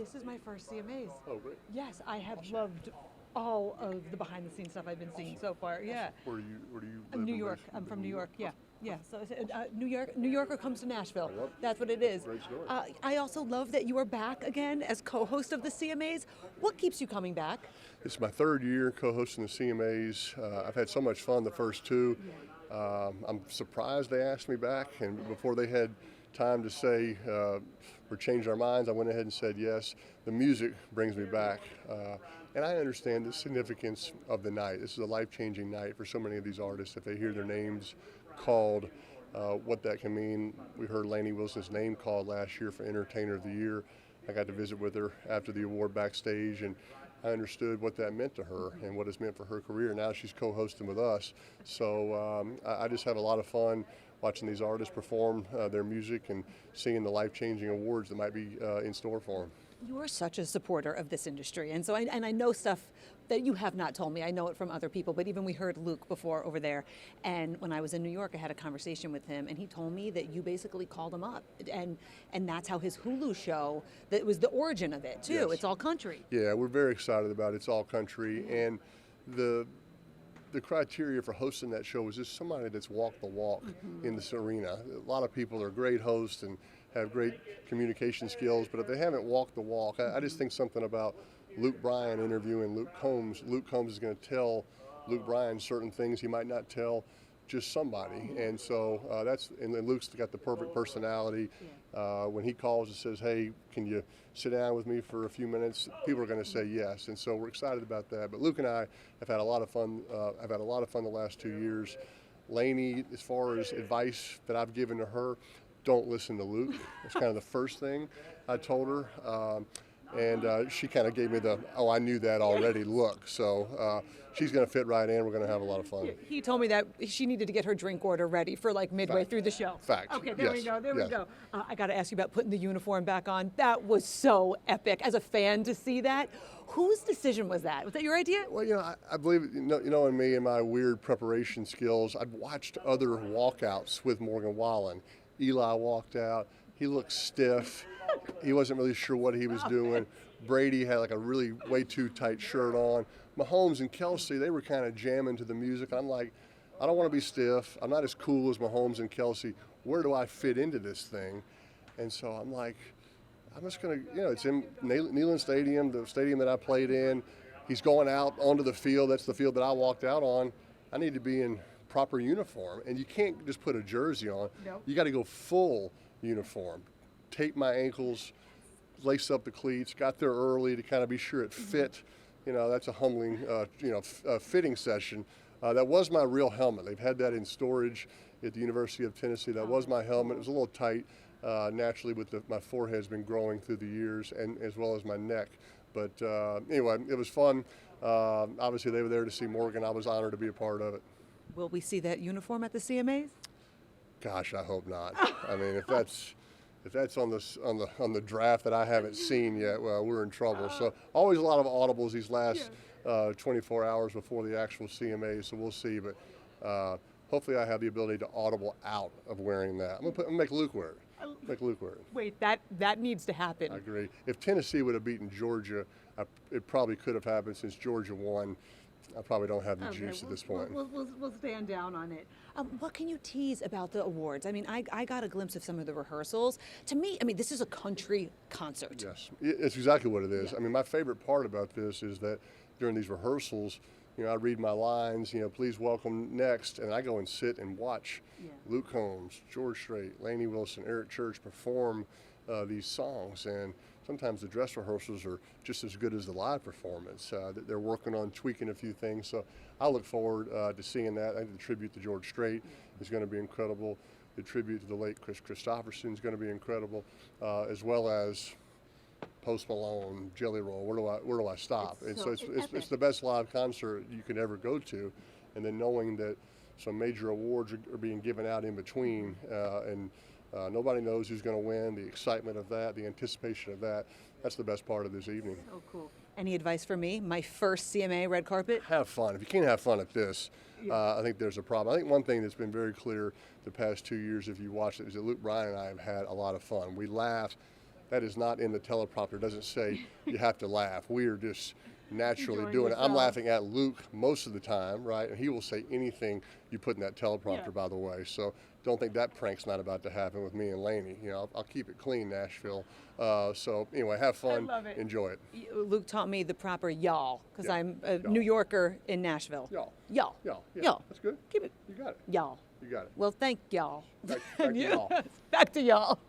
This is my first CMAs. Oh, great. Yes, I have loved all of the behind-the-scenes stuff I've been seeing so far. Yeah. Where do you live? New and York. race? I'm from New York. Yeah. Yeah. So New Yorker comes to Nashville. I love it. That's what it is. Great story. I also love that you are back again as co-host of the CMAs. What keeps you coming back? It's my third year co-hosting the CMAs. I've had so much fun the first two. I'm surprised they asked me back, and before they had time to say we're changing our minds, I went ahead and said yes. The music brings me back, and I understand the significance of the night. This is a life-changing night for so many of these artists. If they hear their names called, what that can mean. We heard Lainey Wilson's name called last year for Entertainer of the Year. I got to visit with her after the award backstage, and I understood what that meant to her and what it's meant for her career. Now she's co-hosting with us. So I just have a lot of fun watching these artists perform their music and seeing the life-changing awards that might be in store for them. You are such a supporter of this industry, and so I know stuff that you have not told me. I know it from other people, but even we heard Luke before over there, and when I was in New York, I had a conversation with him, and he told me that you basically called him up, and that's how his Hulu show, that was the origin of it too. Yes. It's all country. Yeah, we're very excited about it. It's all country, and the criteria for hosting that show is just somebody that's walked the walk in this arena. A lot of people are great hosts and have great communication skills, but if they haven't walked the walk, I just think something about Bryan interviewing Luke Combs. Luke Combs is going to tell Luke Bryan certain things he might not tell just somebody, and so and Luke's got the perfect personality. When he calls and says, "Hey, can you sit down with me for a few minutes?" People are going to say yes, and so we're excited about that. But Luke and I have had a lot of fun. I've had a lot of fun the last 2 years. Lainey, as far as advice that I've given to her, don't listen to Luke. That's kind of the first thing I told her. And she kind of gave me the, "Oh, I knew that already" look. So she's going to fit right in. We're going to have a lot of fun. He told me that she needed to get her drink order ready for like midway Fact. through the show. Fact. Okay, there we Yes. go. There Yes. we go. I got to ask you about putting the uniform back on. That was so epic. As a fan to see that, whose decision was that? Was that your idea? Well, I believe, in me and my weird preparation skills, I've watched other walkouts with Morgan Wallen. Eli walked out. He looked stiff. He wasn't really sure what he was doing. Brady had like a really way too tight shirt on. Mahomes and Kelsey, they were kind of jamming to the music. I'm like, I don't want to be stiff. I'm not as cool as Mahomes and Kelsey. Where do I fit into this thing? And so I'm like, I'm just going to, it's in Neyland Stadium, the stadium that I played in. He's going out onto the field. That's the field that I walked out on. I need to be in proper uniform. And you can't just put a jersey on. No. You got to go full uniform. Tape my ankles, lace up the cleats, got there early to kind of be sure it fit. That's a humbling, fitting session. That was my real helmet. They've had that in storage at the University of Tennessee. That was my helmet. It was a little tight, naturally, with my forehead's been growing through the years, and as well as my neck. But anyway, it was fun. Obviously, they were there to see Morgan. I was honored to be a part of it. Will we see that uniform at the CMAs? Gosh, I hope not. I mean, if that's on the draft that I haven't seen yet, well, we're in trouble. So always a lot of audibles these last 24 hours before the actual CMA, so we'll see. But hopefully I have the ability to audible out of wearing that. I'm gonna make Luke wear it. Make Luke wear it. Wait, that needs to happen. I agree. If Tennessee would have beaten Georgia, it probably could have happened since Georgia won. I probably don't have the juice at this point. We'll stand down on it. What can you tease about the awards? I mean, I got a glimpse of some of the rehearsals. To me, this is a country concert. Yes, it's exactly what it is. I mean, my favorite part about this is that during these rehearsals, I read my lines, please welcome next, and I go and sit and watch Luke Combs, George Strait, Lainey Wilson, Eric Church perform these songs. And sometimes the dress rehearsals are just as good as the live performance. They're working on tweaking a few things. So I look forward to seeing that. I think the tribute to George Strait is going to be incredible. The tribute to the late Chris Christopherson is going to be incredible, as well as Post Malone, Jelly Roll. Where do I stop? It's the best live concert you could ever go to, and then knowing that some major awards are being given out in between, and nobody knows who's going to win. The excitement of that, the anticipation of that's the best part of this evening. So cool. Any advice for me? My first CMA red carpet? Have fun. If you can't have fun at this, I think there's a problem. I think one thing that's been very clear the past 2 years, if you watched it, is that Bryan and I have had a lot of fun. We laughed. That is not in the teleprompter. It doesn't say you have to laugh. We are just naturally Enjoying doing it. I'm yourself. laughing at Luke most of the time, right? And he will say anything you put in that teleprompter, Yeah. by the way. So don't think that prank's not about to happen with me and Lainey. You know, I'll keep it clean, Nashville. So anyway, have fun. love it. Enjoy it. Luke taught me the proper y'all because Yeah. I'm a Y'all. New Yorker in Nashville. Y'all. Y'all. Y'all. Yeah. Y'all. That's good. Keep it. You got it. Y'all. You got it. Well, thank y'all. Back to y'all. Back to y'all.